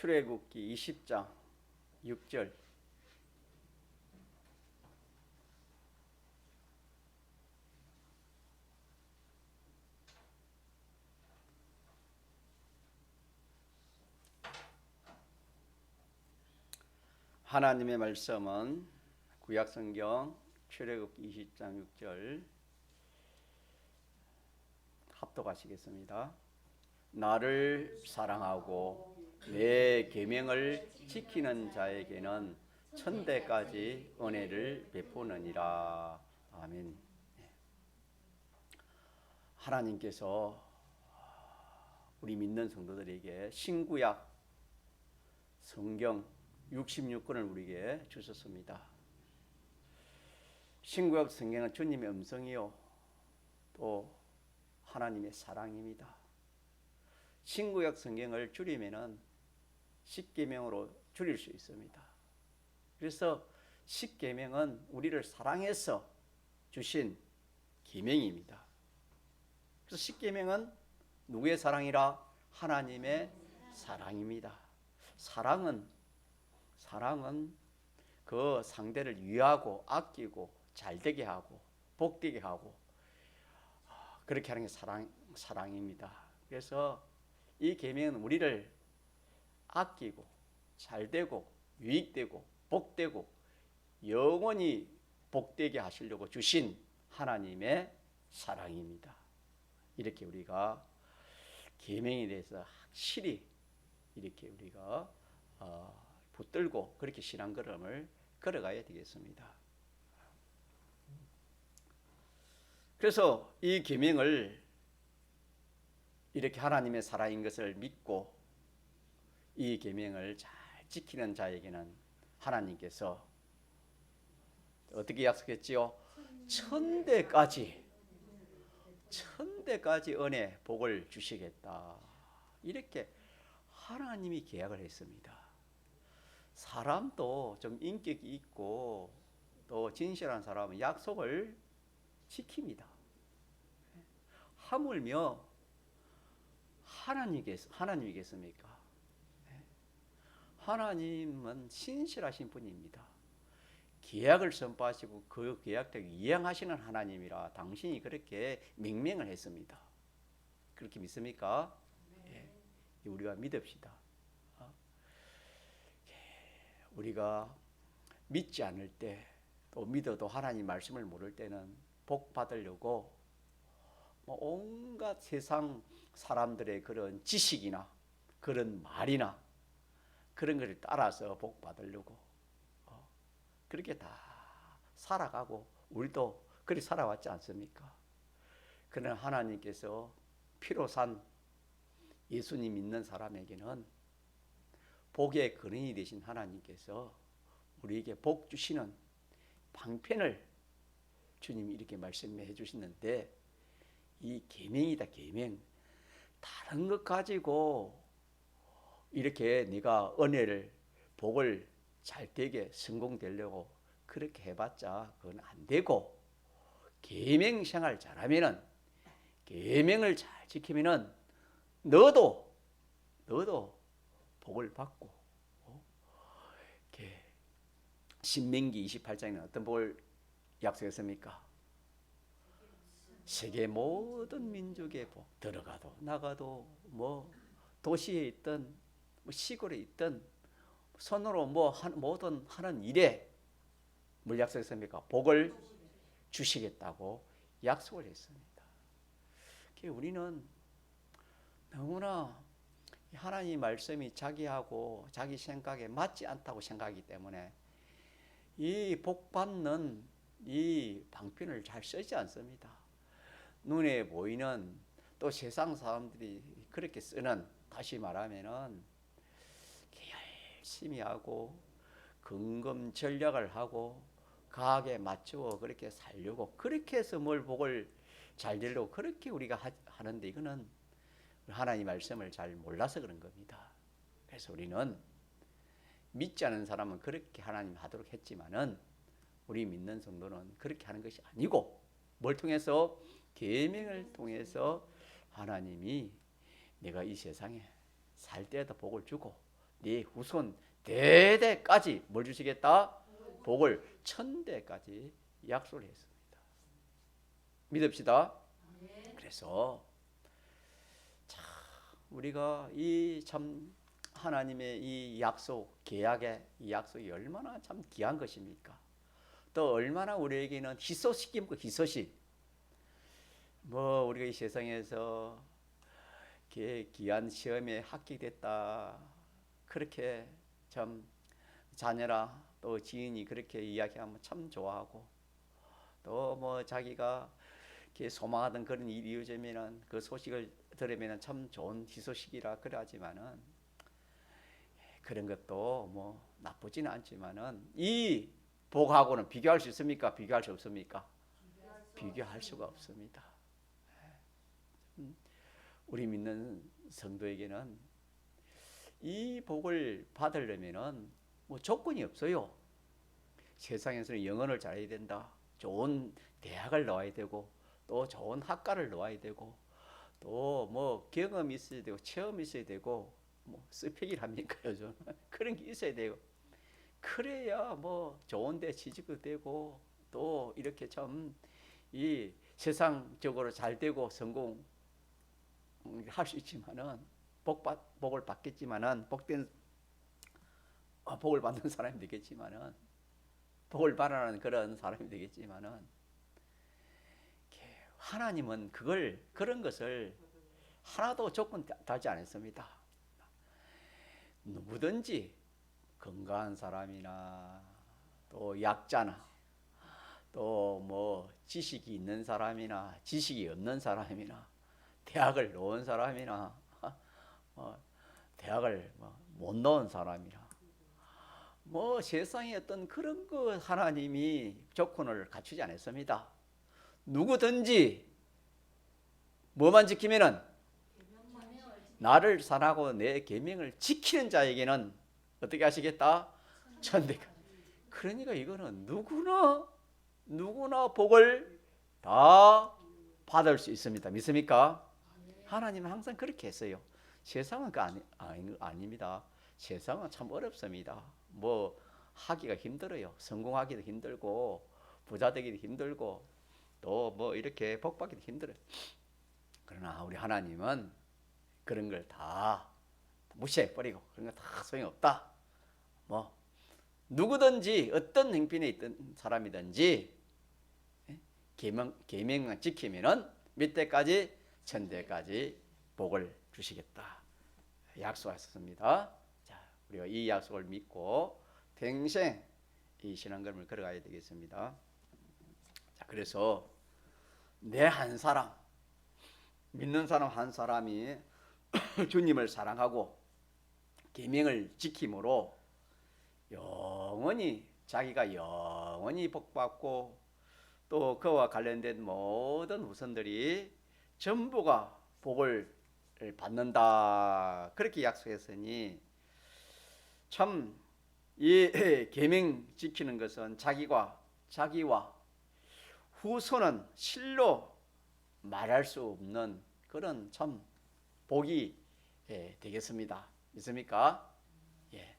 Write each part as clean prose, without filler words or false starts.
출애굽기 20장 6절. 하나님의 말씀은 구약성경 출애굽기 20장 6절 합독하시겠습니다. 나를 사랑하고 내 계명을 지키는 자에게는 천대까지 은혜를 베푸느니라. 아멘. 하나님께서 우리 믿는 성도들에게 신구약 성경 66권을 우리에게 주셨습니다. 신구약 성경은 주님의 음성이요 또 하나님의 사랑입니다. 신구약 성경을 줄이면은 십계명으로 줄일 수 있습니다. 그래서 십계명은 우리를 사랑해서 주신 계명입니다. 그래서 십계명은 누구의 사랑이라? 하나님의 사랑입니다. 사랑은 그 상대를 위하고 아끼고 잘되게 하고 복되게 하고 그렇게 하는 게 사랑입니다. 그래서 이 계명은 우리를 아끼고 잘되고 유익되고 복되고 영원히 복되게 하시려고 주신 하나님의 사랑입니다. 이렇게 우리가 계명에 대해서 확실히 이렇게 우리가 붙들고 그렇게 신앙걸음을 걸어가야 되겠습니다. 그래서 이 계명을 이렇게 하나님의 사랑인 것을 믿고 이 계명을 잘 지키는 자에게는 하나님께서 어떻게 약속했지요? 천대까지 은혜 복을 주시겠다. 이렇게 하나님이 계약을 했습니다. 사람도 좀 인격이 있고 또 진실한 사람은 약속을 지킵니다. 하물며 하나님이겠습니까? 하나님은 신실하신 분입니다. 계약을 선포하시고 그 계약대로 이행하시는 하나님이라 당신이 그렇게 명명을 했습니다. 그렇게 믿습니까? 네. 예. 우리가 믿읍시다. 우리가 믿지 않을 때 또 믿어도 하나님 말씀을 모를 때는 복 받으려고 온갖 세상 사람들의 그런 지식이나 그런 말이나 그런 것을 따라서 복 받으려고 그렇게 다 살아가고 우리도 그렇게 살아왔지 않습니까? 그러나 하나님께서 피로 산 예수님 믿는 사람에게는 복의 근원이 되신 하나님께서 우리에게 복 주시는 방편을 주님이 이렇게 말씀해 주시는데 이 계명이다. 계명. 다른 것 가지고 이렇게 네가 은혜를 복을 잘 되게 성공되려고 그렇게 해봤자 그건 안 되고 계명 생활 잘하면은 계명을 잘 지키면은 너도 복을 받고 이렇게 신명기 28장에는 어떤 복을 약속했습니까? 세계 모든 민족의 복. 들어가도 나가도 뭐 도시에 있든 뭐 시골에 있든 손으로 뭐든 하는 일에 뭘 약속했습니까? 복을 주시겠다고 약속을 했습니다. 우리는 너무나 하나님 말씀이 자기하고 자기 생각에 맞지 않다고 생각하기 때문에 이 복 받는 이 방편을 잘 쓰지 않습니다. 눈에 보이는 또 세상 사람들이 그렇게 쓰는, 다시 말하면은 열심히 하고 근검 전략을 하고 과학에 맞추어 그렇게 살려고 그렇게 해서 뭘 복을 잘 되려고 그렇게 우리가 하는데 이거는 하나님 말씀을 잘 몰라서 그런 겁니다. 그래서 우리는 믿지 않은 사람은 그렇게 하나님 하도록 했지만은 우리 믿는 성도는 그렇게 하는 것이 아니고 뭘 통해서? 계명을 통해서 하나님이 내가 이 세상에 살 때에도 복을 주고 네 후손 대대까지 뭘 주시겠다? 복을 천대까지 약속을 했습니다. 믿읍시다. 그래서 참 우리가 이 참 하나님의 이 약속, 계약의 이 약속이 얼마나 참 귀한 것입니까? 또 얼마나 우리에게는 희소식입니까? 희소식. 뭐 우리가 이 세상에서 귀한 시험에 합격됐다, 그렇게 참 자녀라 또 지인이 그렇게 이야기하면 참 좋아하고, 또 뭐 자기가 소망하던 그런 일이 이루어지면은 그 소식을 들으면 참 좋은 희소식이라 그러지만은, 그런 것도 뭐 나쁘지는 않지만은 이 복하고는 비교할 수 있습니까? 비교할 수 없습니까? 비교할 수가 없습니다. 우리 믿는 성도에게는 이 복을 받으려면은 뭐 조건이 없어요. 세상에서는 영어를 잘해야 된다, 좋은 대학을 나와야 되고, 또 좋은 학과를 나와야 되고, 또 뭐 경험이 있어야 되고, 체험이 있어야 되고, 뭐 스펙이랍니까 요즘 그런 게 있어야 되고, 그래야 뭐 좋은데 취직도 되고, 또 이렇게 참 이 세상적으로 잘 되고 성공할 수 있지만은, 복을 받겠지만은, 복을 받는 사람이 되겠지만은, 복을 바라는 그런 사람이 되겠지만은, 하나님은 그런 것을 하나도 조건 달지 않았습니다. 누구든지 건강한 사람이나 또 약자나 또 뭐 지식이 있는 사람이나 지식이 없는 사람이나 대학을 나온 사람이나 대학을 못 나온 사람이나 뭐 세상에 어떤 그런 거 하나님이 조건을 갖추지 않았습니다. 누구든지 뭐만 지키면은, 나를 사랑하고 내 계명을 지키는 자에게는 어떻게 하시겠다? 천대가. 그러니까 이거는 누구나 복을 다 받을 수 있습니다. 믿습니까? 하나님은 항상 그렇게 했어요. 세상은 아닙니다. 세상은 참 어렵습니다. 뭐 하기가 힘들어요. 성공하기도 힘들고, 부자 되기도 힘들고, 또 뭐 이렇게 복 받기도 힘들어요. 그러나 우리 하나님은 그런 걸 다 무시해버리고, 그런 거 다 소용없다. 뭐 누구든지 어떤 형편에 있던 사람이든지 계명만 지키면은 밑에까지 천대까지 복을 주시겠다 약속하셨습니다. 자, 우리가 이 약속을 믿고 평생 이 신앙걸음을 걸어가야 되겠습니다. 자, 그래서 내 한 사람, 믿는 사람 한 사람이 주님을 사랑하고 계명을 지킴으로 자기가 영원히 복받고, 또 그와 관련된 모든 후손들이 전부가 복을 받는다, 그렇게 약속했으니, 참 이 계명 지키는 것은 자기와 후손은 실로 말할 수 없는 그런 참 복이 되겠습니다. 믿습니까? 예.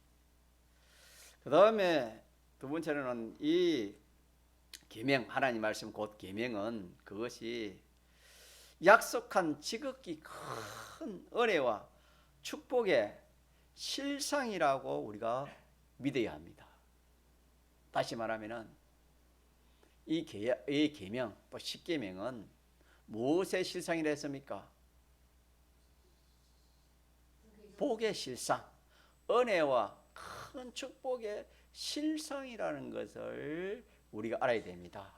그 다음에 두 번째로는 이 계명, 하나님 말씀 곧 계명은 그것이 약속한 지극히 큰 은혜와 축복의 실상이라고 우리가 믿어야 합니다. 다시 말하면은 이 계명, 또 십계명은 무엇의 실상이라 했습니까? 복의 실상, 은혜와 큰 축복의 실상이라는 것을 우리가 알아야 됩니다.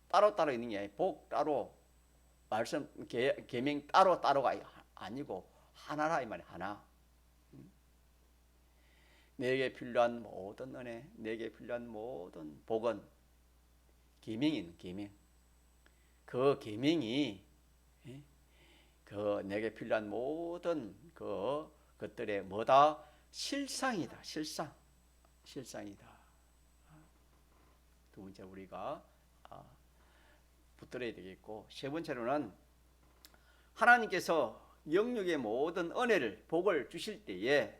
따로따로 있는 게 아니고, 복 따로, 말씀 계명 따로가 아니고 하나라 이 말이야. 하나. 내게 필요한 모든 은혜, 내게 필요한 모든 복은 계명인 계명. 그 계명이 그 내게 필요한 모든 것들의 뭐다? 실상이다. 실상이다. 두 번째 우리가 붙들어야 되겠고, 세 번째로는 하나님께서 영육의 모든 은혜를 복을 주실 때에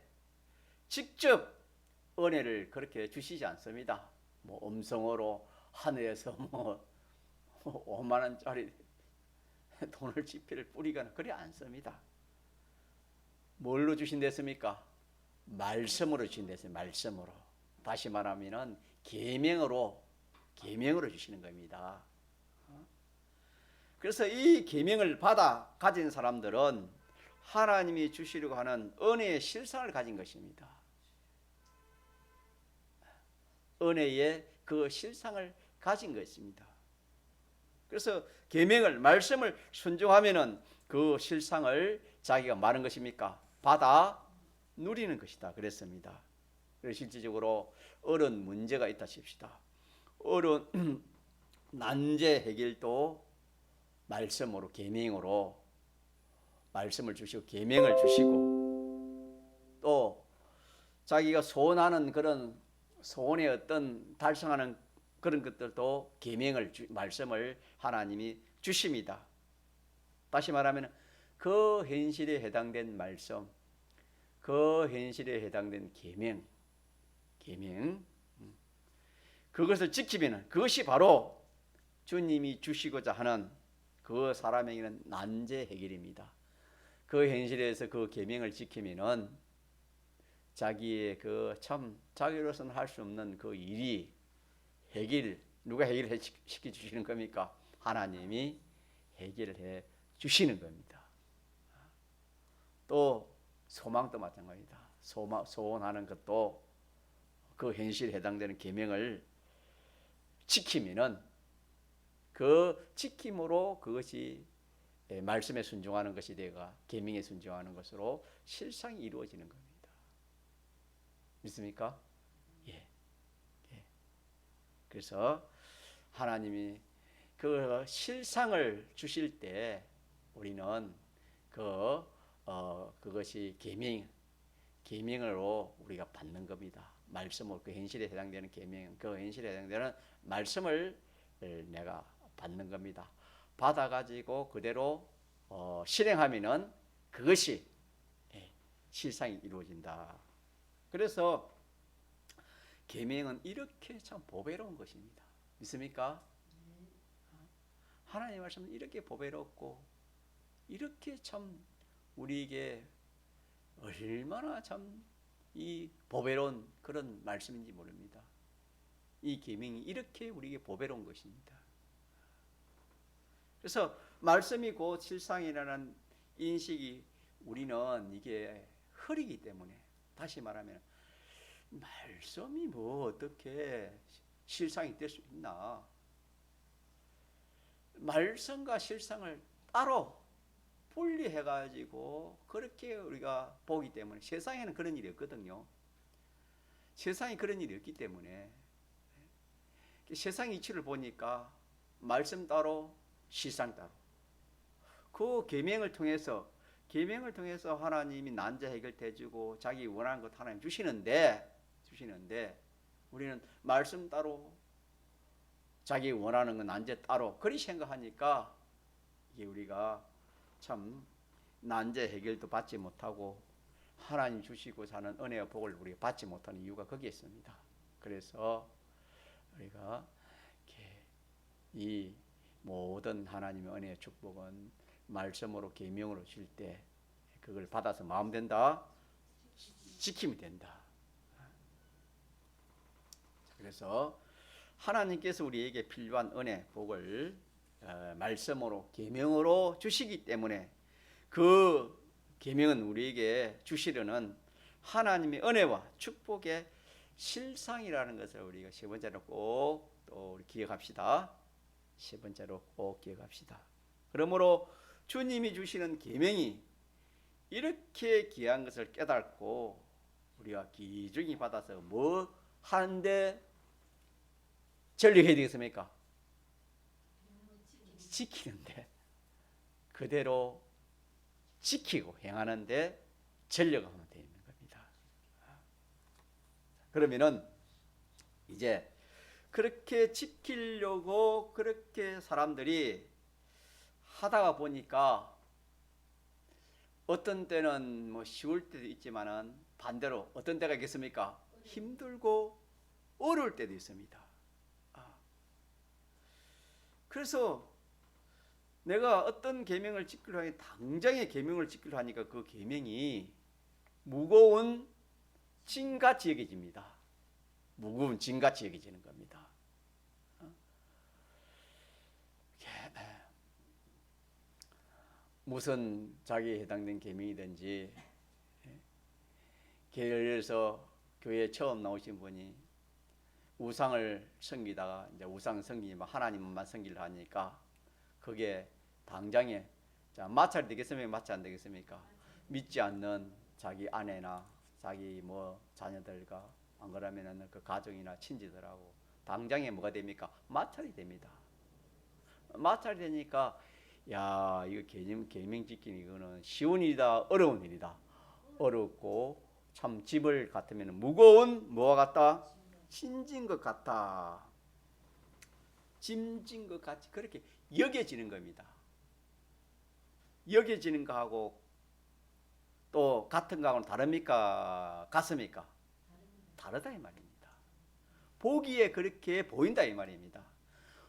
직접 은혜를 그렇게 주시지 않습니다. 뭐 음성으로 하늘에서 뭐 5만 원짜리 돈을 지폐를 뿌리거나 그래 않습니다. 뭘로 주신댔습니까? 말씀으로 주신댔어요. 말씀으로. 다시 말하면은 계명으로 주시는 겁니다. 그래서 이 계명을 받아 가진 사람들은 하나님이 주시려고 하는 은혜의 실상을 가진 것입니다. 은혜의 그 실상을 가진 것입니다. 그래서 계명을 말씀을 순종하면은 그 실상을 자기가 말한 것입니까? 받아 누리는 것이다 그랬습니다. 그래서 실질적으로 어려운 문제가 있다 칩시다. 어려운 난제 해결도 말씀으로 계명으로 말씀을 주시고 계명을 주시고 또 자기가 소원하는 그런 소원의 어떤 달성하는 그런 것들도 계명을 말씀을 하나님이 주십니다. 다시 말하면 그 현실에 해당된 말씀, 그 현실에 해당된 계명 그것을 지키면 그것이 바로 주님이 주시고자 하는 그 사람에게는 난제 해결입니다. 그 현실에서 그 계명을 지키면은 자기의 그 참 자기로서는 할 수 없는 그 일이 누가 해결해 시켜 주시는 겁니까? 하나님이 해결해 주시는 겁니다. 또 소망도 마찬가지다. 소원하는 것도 그 현실에 해당되는 계명을 지키면은 그 지킴으로 그것이 말씀에 순종하는 것이 되가 계명에 순종하는 것으로 실상이 이루어지는 겁니다. 믿습니까? 예. 그래서 하나님이 그 실상을 주실 때 우리는 그것이 계명으로 우리가 받는 겁니다. 말씀으로 그 현실에 해당되는 계명, 그 현실에 해당되는 말씀을 내가 받는 겁니다. 받아가지고 그대로 실행하면은 그것이 실상이 이루어진다. 그래서 계명은 이렇게 참 보배로운 것입니다. 믿습니까? 하나님의 말씀은 이렇게 보배롭고 이렇게 참 우리에게 얼마나 참 이 보배로운 그런 말씀인지 모릅니다. 이 계명이 이렇게 우리에게 보배로운 것입니다. 그래서 말씀이 곧 실상이라는 인식이 우리는 이게 흐리기 때문에 다시 말하면 말씀이 뭐 어떻게 실상이 될 수 있나? 말씀과 실상을 따로 분리해가지고 그렇게 우리가 보기 때문에 세상에는 그런 일이 없거든요. 세상에 그런 일이 없기 때문에 세상 이치를 보니까 말씀 따로 실상 따로 그 계명을 통해서 하나님이 난제 해결해주고 자기 원하는 것 하나님 주시는데 우리는 말씀 따로 자기 원하는 건 난제 따로 그리 생각하니까 이게 우리가 참 난제 해결도 받지 못하고 하나님 주시고 사는 은혜와 복을 우리가 받지 못하는 이유가 거기에 있습니다. 그래서 우리가 이 모든 하나님의 은혜의 축복은 말씀으로 계명으로 줄 때 그걸 받아서 마음 된다 지키면 된다. 그래서 하나님께서 우리에게 필요한 은혜 복을 말씀으로 계명으로 주시기 때문에 그 계명은 우리에게 주시려는 하나님의 은혜와 축복의 실상이라는 것을 우리가 세 번째로 꼭 또 기억합시다. 세 번째로 꼭 기억합시다. 그러므로 주님이 주시는 계명이 이렇게 귀한 것을 깨닫고 우리가 귀중히 받아서 뭐 하는데 전력해야 되겠습니까? 지키는데 그대로 지키고 행하는데 전력하면 되는 겁니다. 그러면은 이제 그렇게 지키려고 그렇게 사람들이 하다가 보니까 어떤 때는 뭐 쉬울 때도 있지만은 반대로 어떤 때가 있겠습니까? 힘들고 어려울 때도 있습니다. 그래서 내가 어떤 계명을 지키려 하니 당장의 계명을 지키려 하니까 그 계명이 무거운 짐같이 여겨집니다. 무거운 짐같이 여겨지는 겁니다. 무슨 자기에 해당된 계명이든지, 예를 들어서 교회에 처음 나오신 분이 우상을 섬기다가 이제 우상 섬기면 하나님만 섬기려 하니까 그게 당장에 자 마찰이 되겠습니까? 마찰 안 되겠습니까? 믿지 않는 자기 아내나 자기 뭐 자녀들과 안 그러면은 그 가족이나 친지들하고 당장에 뭐가 됩니까? 마찰이 됩니다. 마찰이 되니까 야 이거 계명 지키는 이거는 쉬운 일이다 어려운 일이다. 어렵고 참 집을 같으면 무거운 뭐와 같다? 짐진 것 같다. 짐진 것 같이 그렇게 여겨지는 겁니다. 여겨지는 거하고 또 같은 거하고는 다릅니까? 같습니까? 다르다 이 말입니다. 보기에 그렇게 보인다 이 말입니다.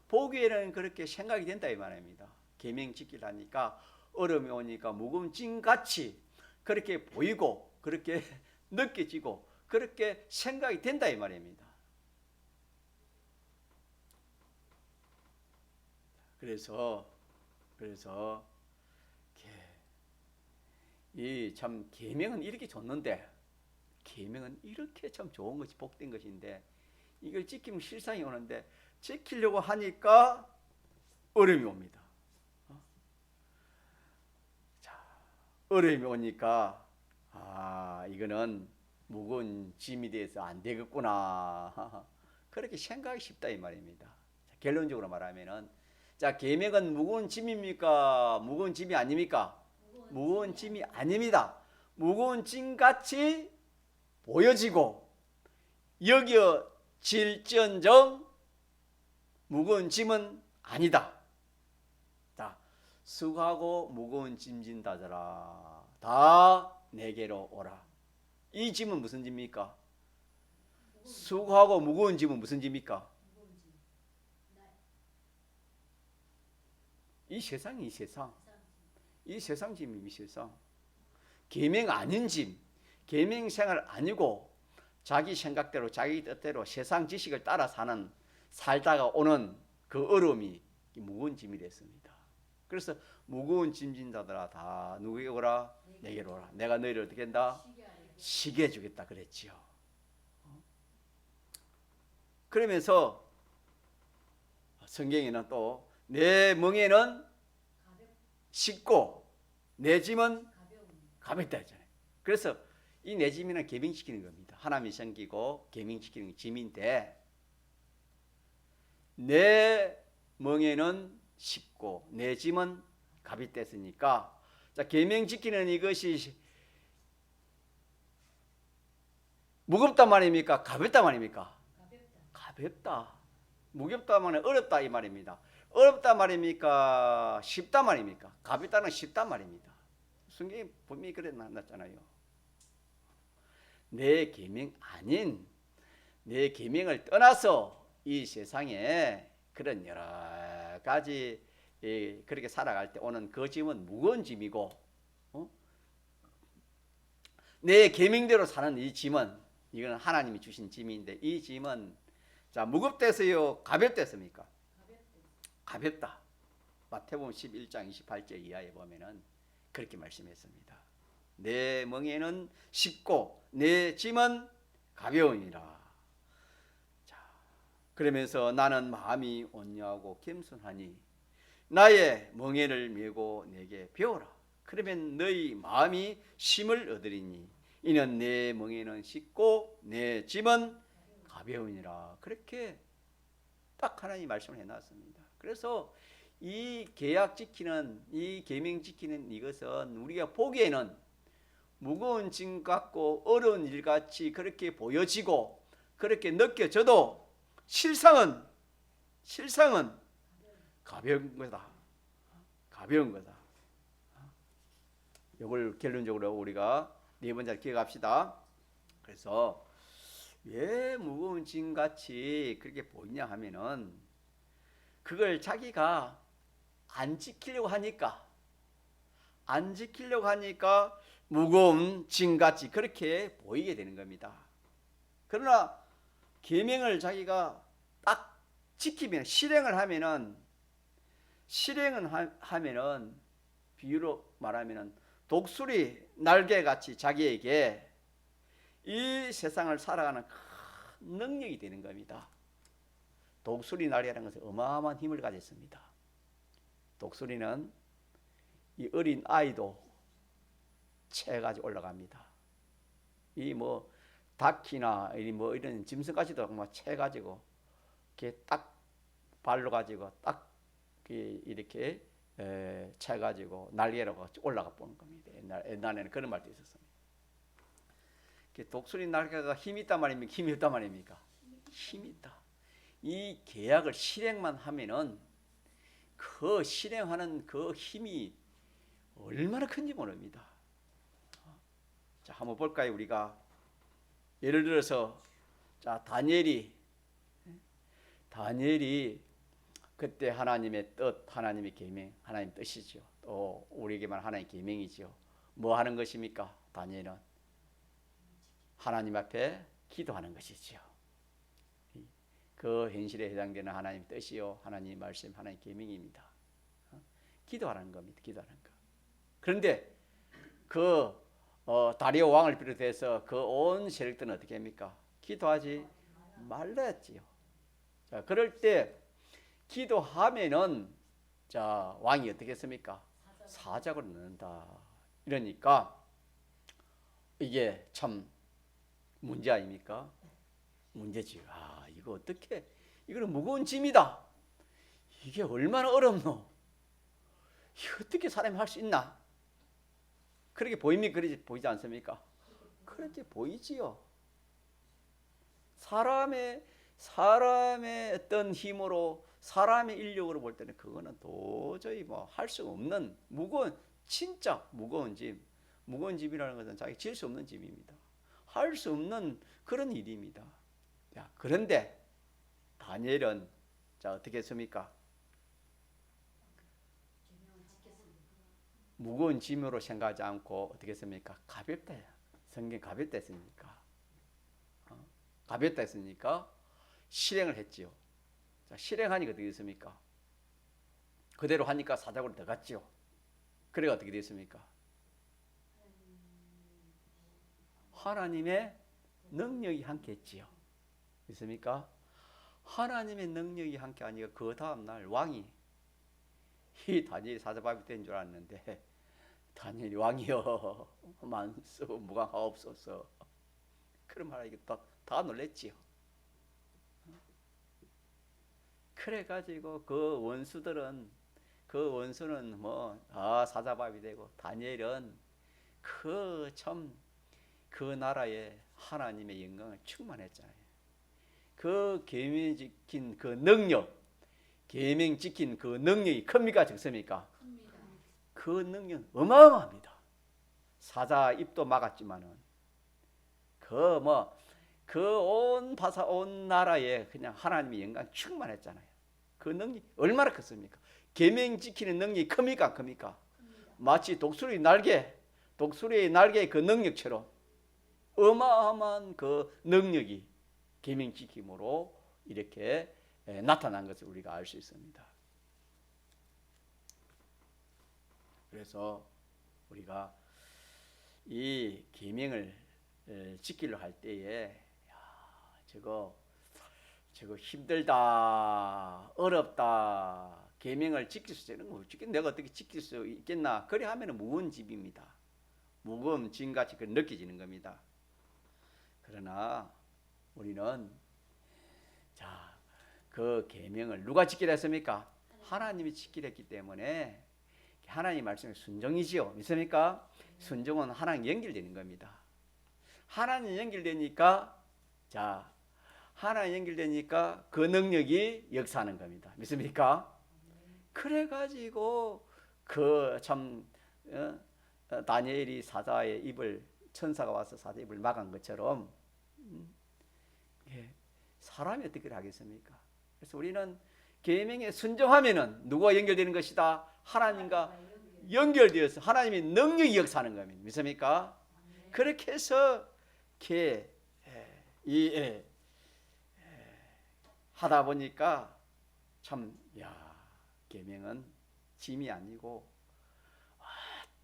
보기에는 그렇게 생각이 된다 이 말입니다. 계명 지키려니까 어려움이 오니까 무거운 짐같이 그렇게 보이고 그렇게 느껴지고 그렇게 생각이 된다 이 말입니다. 그래서 이 참 계명은 이렇게 좋는데 계명은 이렇게 참 좋은 것이 복된 것인데 이걸 지키면 실상이 오는데 지키려고 하니까 어려움이 옵니다. 자, 어려움이 오니까 이거는 무거운 짐이 돼서 안 되겠구나 그렇게 생각이 쉽다 이 말입니다. 자, 결론적으로 말하면은 자 계명은 무거운 짐입니까? 무거운 짐이 아닙니까? 무거운 짐이 아닙니다. 무거운 짐같이 보여지고 여겨질지언정 무거운 짐은 아니다. 자, 수고하고 무거운 짐 진다더라 다 내게로 오라. 이 짐은 무슨 짐입니까? 수고하고 무거운 짐은 무슨 짐입니까? 이 세상이 이 세상 짐이 세상. 계명 아닌 짐, 계명 생활 아니고 자기 생각대로 자기 뜻대로 세상 지식을 따라 살다가 오는 그 어려움이 무거운 짐이 됐습니다. 그래서 무거운 짐 진자들아 다 누구에게 오라? 내게로 오라. 내가 너희를 어떻게 한다? 쉬게 해주겠다 그랬지요. 그러면서 성경에는 또 내 멍에는 쉽고 내 짐은 가볍다 했잖아요. 그래서 이 내 짐이는 계명시키는 겁니다. 하나님이 섬기고 계명시키는 짐인데 내 멍에는 쉽고 내 짐은 가볍다 했으니까 자 계명지키는 이것이 무겁단 말입니까? 가볍단 말입니까? 가볍다. 무겁단 말은 어렵다 이 말입니다. 어렵단 말입니까? 쉽단 말입니까? 가볍다는 쉽단 말입니다. 성경이 분명히 그래 놨잖아요. 내 계명 아닌 내 계명을 떠나서 이 세상에 그런 여러 가지 그렇게 살아갈 때 오는 그 짐은 무거운 짐이고 내 계명대로 사는 이 짐은 이건 하나님이 주신 짐인데 이 짐은 자 무겁대서요 가볍댔습니까? 가볍다. 마태복음 11장 28절 이하에 보면은 그렇게 말씀했습니다. 내 멍에는 쉽고 내 짐은 가벼우니라. 자, 그러면서 나는 마음이 온유하고 겸손하니 나의 멍에를 메고 내게 배우라. 그러면 너희 마음이 쉼을 얻으리니 이는 내 멍에는 쉽고 내 짐은 가벼우니라. 그렇게 딱 하나님 말씀을 해놨습니다. 그래서 이 계약 지키는 이 계명 지키는 이것은 우리가 보기에는 무거운 짐 같고 어려운 일 같이 그렇게 보여지고 그렇게 느껴져도 실상은 가벼운 거다. 가벼운 거다. 이걸 결론적으로 우리가 네 번째를 기억합시다. 그래서 왜 무거운 짐같이 그렇게 보이냐 하면은 그걸 자기가 안 지키려고 하니까 무거운 짐같이 그렇게 보이게 되는 겁니다. 그러나 계명을 자기가 딱 지키면 실행을 하면은 비유로 말하면은 독수리 날개같이 자기에게 이 세상을 살아가는 큰 능력이 되는 겁니다. 독수리 날개라는 것은 어마어마한 힘을 가졌습니다. 독수리는 이 어린 아이도 채가지고 올라갑니다. 이 뭐 닭이나 뭐 이런 짐승까지도 뭐 채가지고 이렇게 딱 발로 가지고 딱 이렇게 채가지고 날개로 올라가 보는 겁니다. 옛날에는 그런 말도 있었습니다. 독수리 날개가 힘이 있단 말입니까? 힘이 없단 말입니까? 힘이 있다. 이 계약을 실행만 하면은 그 실행하는 그 힘이 얼마나 큰지 모릅니다. 자, 한번 볼까요? 우리가 예를 들어서 자 다니엘이 그때 하나님의 뜻, 하나님의 계명, 하나님 뜻이죠. 또 우리에게만 하나님의 계명이죠. 뭐 하는 것입니까? 다니엘은 하나님 앞에 기도하는 것이죠. 그 현실에 해당되는 하나님 뜻이요, 하나님 말씀, 하나님 계명입니다. 기도하는 겁니다. 기도하는 거. 그런데 그 다리오 왕을 비롯해서 그 온 세력들은 어떻게 합니까? 기도하지 말라 했지요. 자, 그럴 때 기도하면은 자 왕이 어떻게 했습니까? 사작으로 넣는다. 이러니까 이게 참 문제 아닙니까? 문제지. 아, 이거 어떻게? 이거는 무거운 짐이다. 이게 얼마나 어렵노? 이거 어떻게 사람이 할 수 있나? 그렇게 보입니까? 그렇게 보이지 않습니까? 그렇게 보이지요. 사람의 어떤 힘으로, 사람의 인력으로 볼 때는 그거는 도저히 뭐 할 수 없는 진짜 무거운 짐. 무거운 짐이라는 것은 자기 질 수 없는 짐입니다. 할 수 없는 그런 일입니다. 자, 그런데 다니엘은 자 어떻게 했습니까? 무거운 짐으로 생각하지 않고 어떻게 했습니까? 가볍다. 성경 가볍다 했으니까. 가볍다 했으니까 실행을 했지요. 자, 실행하니까 어떻게 됐습니까? 그대로 하니까 사작으로 들어갔지요. 그래가 어떻게 됐습니까? 하나님의 능력이 함께 했지요. 있습니까? 하나님의 능력이 함께 하니까 그 다음날 왕이 이 다니엘이 사자밥이 된 줄 알았는데 다니엘이 왕이여 만수 무강하옵소서 그런 말하니까 다 놀랬지요. 그래가지고 그 원수는 뭐 사자밥이 되고 다니엘은 그 나라에 하나님의 영광을 충만했잖아요. 그 계명 지킨 그 능력, 계명 지킨 그 능력이 큽니까 적습니까? 큽니다. 그 능력은 어마어마합니다. 사자 입도 막았지만은 온 나라에 그냥 하나님의 영광 충만했잖아요. 그 능력이 얼마나 컸습니까? 계명 지키는 능력이 큽니까 안 큽니까? 큽니다. 마치 독수리의 날개의 그 능력처럼 어마어마한 그 능력이 계명 지킴으로 이렇게 나타난 것을 우리가 알 수 있습니다. 그래서 우리가 이 계명을 지키려 할 때에 저거 힘들다, 어렵다, 계명을 지킬 수 있는 거 내가 어떻게 지킬 수 있겠나? 그래 하면은 무거운 짐입니다. 무거운 짐같이 느껴지는 겁니다. 그러나 우리는 그 계명을 누가 지키라 했습니까? 하나님이 지키라 했기 때문에 하나님 말씀에 순종이지요. 믿습니까? 순종은 하나님 연결되는 겁니다. 하나님 연결되니까 그 능력이 역사하는 겁니다. 믿습니까? 그래가지고 다니엘이 사자의 입을 천사가 와서 사자의 입을 막은 것처럼 사람이 어떻게 하겠습니까? 그래서 우리는 계명에 순종하면은 누구와 연결되는 것이다? 하나님과 연결되어서 하나님의 능력이 역사하는 겁니다. 믿습니까? 그렇게 해서 하다 보니까 참 계명은 짐이 아니고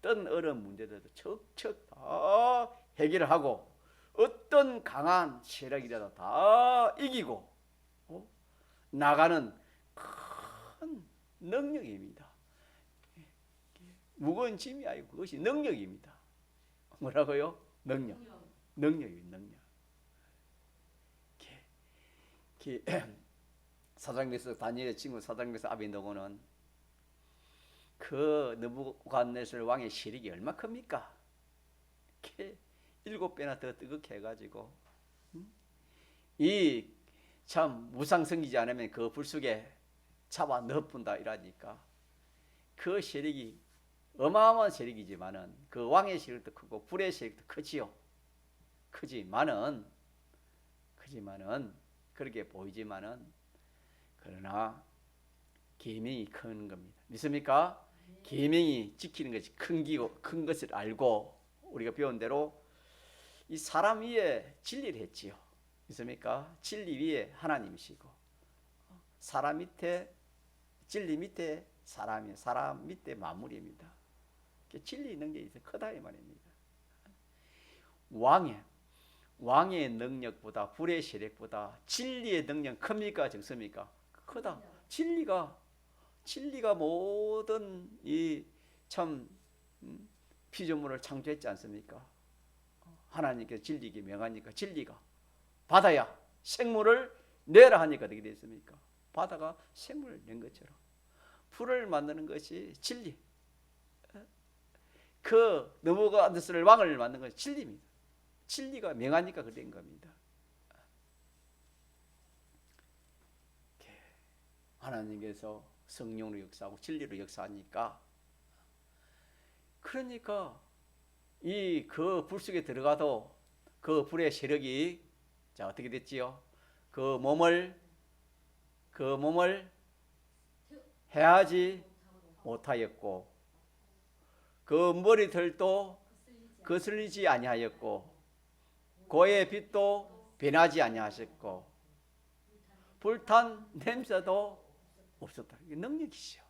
어떤 어려운 문제들도 척척 다 해결을 하고 어떤 강한 세력이라도 다 이기고 나가는 큰 능력입니다. 무거운 짐이 아니고 그것이 능력입니다. 뭐라고요? 능력입니다. 사장님에서 다니엘의 친구 사장님에서 아벤노고는 그 느부갓네살 왕의 세력이 얼마 큽니까? 7배나 더 뜨겁게 해가지고 이 참 무상성기지 않으면 그 불 속에 잡아 넣어푼다 이러니까 그 세력이 어마어마한 세력이지만은 그 왕의 세력도 크고 불의 세력도 크지요. 크지만은 그렇게 보이지만은 그러나 계명이 큰 겁니다. 믿습니까? 계명이 지키는 것이 큰 것을 알고 우리가 배운 대로 이 사람 위에 진리를 했지요. 믿습니까? 진리 위에 하나님이시고 사람 밑에 진리 밑에 사람이 사람 밑에 만물입니다. 진리 능력이 있어 크다 이 말입니다. 왕의 능력보다 불의 세력보다 진리의 능력 큽니까 적습니까? 크다. 진리가 모든 이 참 피조물을 창조했지 않습니까? 하나님께서 진리기 명하니까 진리가 바다야 생물을 내라 하니까 어떻게 됐습니까? 바다가 생물을 낸 것처럼 풀을 만드는 것이 진리. 그 느부갓네살 왕을 만든 것이 진리입니다. 진리가 명하니까 그렇게 된 겁니다. 하나님께서 성령으로 역사하고 진리로 역사하니까 그러니까 이 그 불 속에 들어가도 그 불의 세력이 자 어떻게 됐지요? 그 몸을 해하지 못하였고 그 머리털도 거슬리지 아니하였고 고의 빛도 변하지 아니하셨고 불탄 냄새도 없었다. 이게 능력이죠.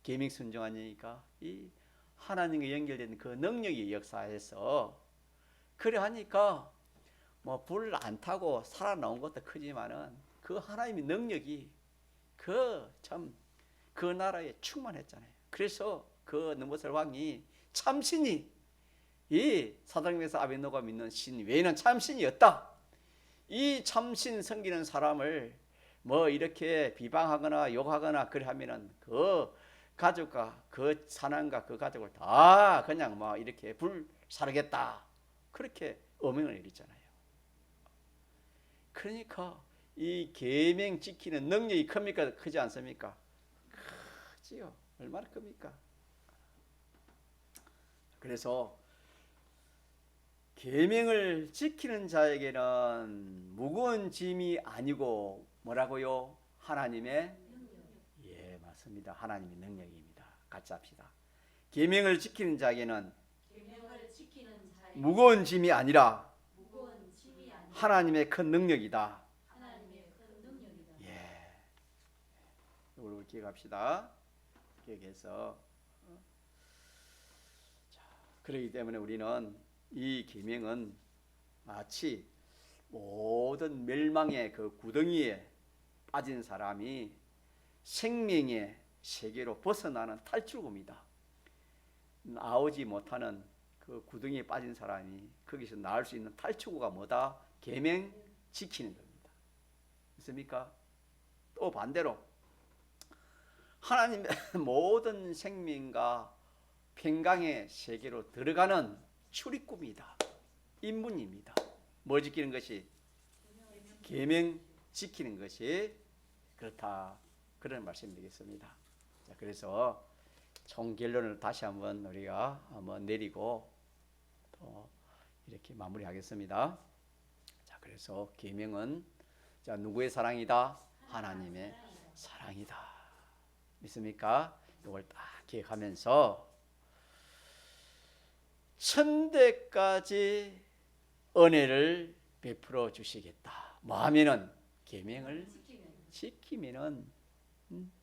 계명 순종하니까 이 하나님과 연결된 그 능력이 역사해서 그래 하니까 뭐 불 안 타고 살아나온 것도 크지만은 그 하나님의 능력이 그 나라에 충만했잖아요. 그래서 그 느부갓네살 왕이 참신이 이 사드락메사 아벳느고가 믿는 신 외에는 참신이었다. 이 참신 섬기는 사람을 뭐 이렇게 비방하거나 욕하거나 그래 하면은 그 가족과 그 사람과 그 가족을 다 그냥 뭐 이렇게 불사르겠다. 그렇게 어명을 내렸잖아요. 그러니까 이 계명 지키는 능력이 큽니까? 크지 않습니까? 크지요. 얼마나 큽니까? 그래서 계명을 지키는 자에게는 무거운 짐이 아니고 뭐라고요? 하나님의 맞습니다. 하나님의 능력입니다. 같이 합시다. 계명을 지키는 자에게는 무거운 짐이 아니라 하나님의 큰 능력이다. 이걸 기억합시다. 기억해서 그렇기 때문에 우리는 이 계명은 마치 모든 멸망의 그 구덩이에 빠진 사람이 생명의 세계로 벗어나는 탈출구입니다. 나오지 못하는 그 구덩이에 빠진 사람이 거기서 나올 수 있는 탈출구가 뭐다? 계명 지키는 겁니다. 있습니까? 또 반대로 하나님의 모든 생명과 평강의 세계로 들어가는 출입구입니다. 인문입니다. 뭐 지키는 것이? 계명 지키는 것이 그렇다. 그런 말씀이 되겠습니다. 자, 그래서 총 결론을 다시 한번 우리가 한번 내리고 또 이렇게 마무리하겠습니다. 자, 그래서 계명은 자, 누구의 사랑이다? 하나님의 사랑이다. 믿습니까? 이걸 딱 기억하면서 천대까지 은혜를 베풀어 주시겠다. 뭐 하면은 계명을 지키면은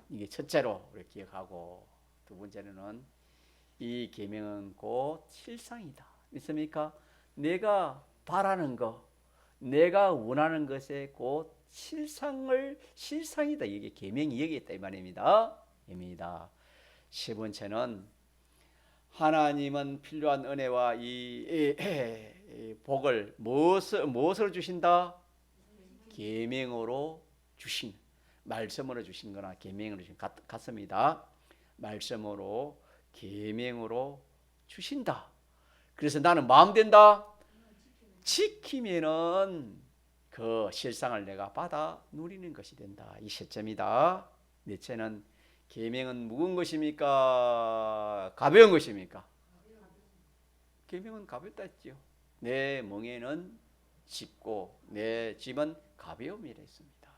이게 첫째로 우리 기억하고, 두 번째로는 이 계명은 곧 실상이다. 믿습니까? 내가 바라는 것, 내가 원하는 것에 곧 실상이다. 이게 계명이 여기 있다 이 말입니다. 입니다. 세 번째는 하나님은 필요한 은혜와 이 복을 무엇으로 주신다? 계명으로 주신, 말씀으로 주신 거나 계명으로 주신 같습니다. 말씀으로 계명으로 주신다. 그래서 나는 마음 된다. 지키면은 그 실상을 내가 받아 누리는 것이 된다. 이 셋째입니다. 넷째는 계명은 무거운 것입니까? 가벼운 것입니까? 계명은 가볍다 했지요. 내 멍에는 쉽고 내 짐은 가벼움이라 했습니다.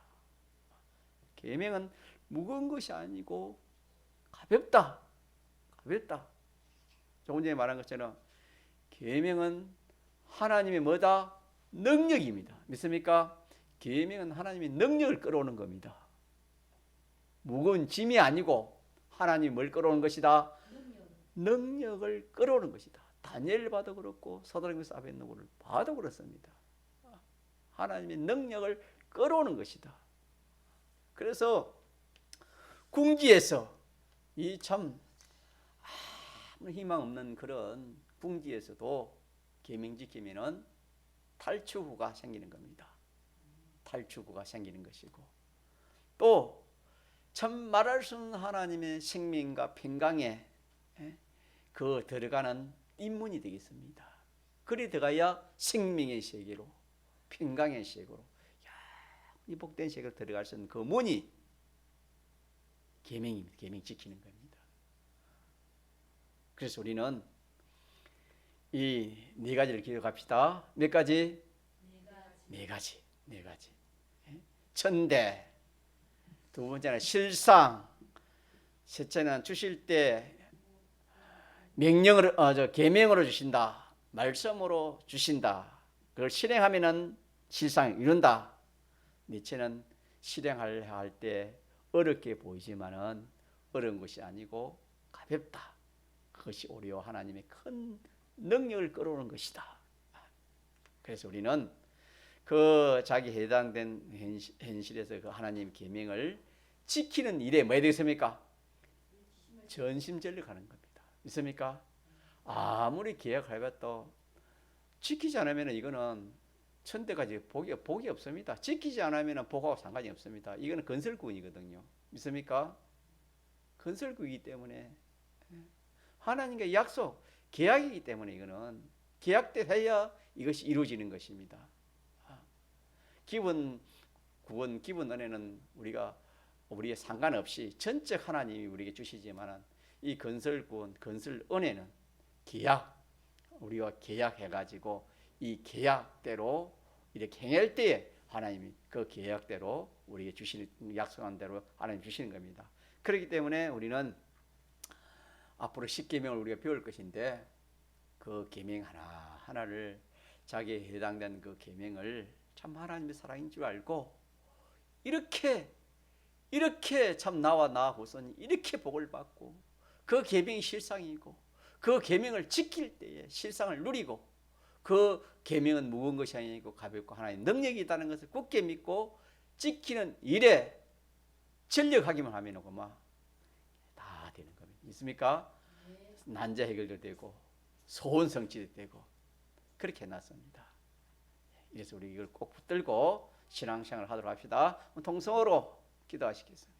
계명은 무거운 것이 아니고 가볍다. 조금 전에 말한 것처럼 계명은 하나님의 뭐다? 능력입니다. 믿습니까? 계명은 하나님의 능력을 끌어오는 겁니다. 무거운 짐이 아니고 하나님이 뭘 끌어오는 것이다? 능력을 끌어오는 것이다. 다니엘 봐도 그렇고 서드랑에서 아벳느고를 봐도 그렇습니다. 하나님의 능력을 끌어오는 것이다. 그래서 궁지에서 이 참 아무 희망 없는 그런 궁지에서도 계명 지키면은 탈출구가 생기는 겁니다. 탈출구가 생기는 것이고, 또 참 말할 수 없는 하나님의 생명과 평강에 그 들어가는 입문이 되겠습니다. 그리 들어가야 생명의 세계로, 평강의 세계로, 이 복된 세계로 들어갈 수 있는 그 문이 계명입니다. 계명 지키는 겁니다. 그래서 우리는 이 네 가지를 기억합시다. 몇 가지? 네 가지. 천대, 두 번째는 실상, 셋째는 주실 때 명령으로 계명으로 주신다. 말씀으로 주신다. 그걸 실행하면은 실상 이룬다. 넷째는 실행할 때 어렵게 보이지만은 어려운 것이 아니고 가볍다. 그것이 오히려 하나님의 큰 능력을 끌어오는 것이다. 그래서 우리는 그 자기 해당된 현실에서 그 하나님 계명을 지키는 일에 뭐 해야 되겠습니까? 전심전력하는 겁니다. 믿습니까? 아무리 계약해봐도 지키지 않으면 이거는 천대까지 복이 없습니다. 지키지 않으면 복하고 상관이 없습니다. 이거는 건설구이거든요. 믿습니까? 건설구이기 때문에 하나님과 약속, 계약이기 때문에 이거는 계약대 해야 이것이 이루어지는 것입니다. 기본 구원, 기본 은혜는 우리의 상관없이 전적 하나님이 우리에게 주시지만 이 건설 구원, 건설 은혜는 계약, 우리와 계약해가지고 이 계약대로 이렇게 행할 때에 하나님이 그 계약대로 우리에게 주시는, 약속한 대로 하나님 주시는 겁니다. 그렇기 때문에 우리는 앞으로 10계명을 우리가 배울 것인데 그 계명 하나하나를 자기에 해당되는 그 계명을 참 하나님의 사랑인 줄 알고 이렇게 참 나와 나하고선 이렇게 복을 받고 그 계명이 실상이고 그 계명을 지킬 때에 실상을 누리고 그 계명은 무거운 것이 아니고 가볍고 하나님의 능력이 있다는 것을 굳게 믿고 지키는 일에 전력하기만 하면 다 되는 겁니다. 있습니까? 난제 해결도 되고 소원 성취도 되고 그렇게 해놨습니다. 그래서 우리 이걸 꼭 붙들고 신앙생활을 하도록 합시다. 통성으로 기도하시겠습니다.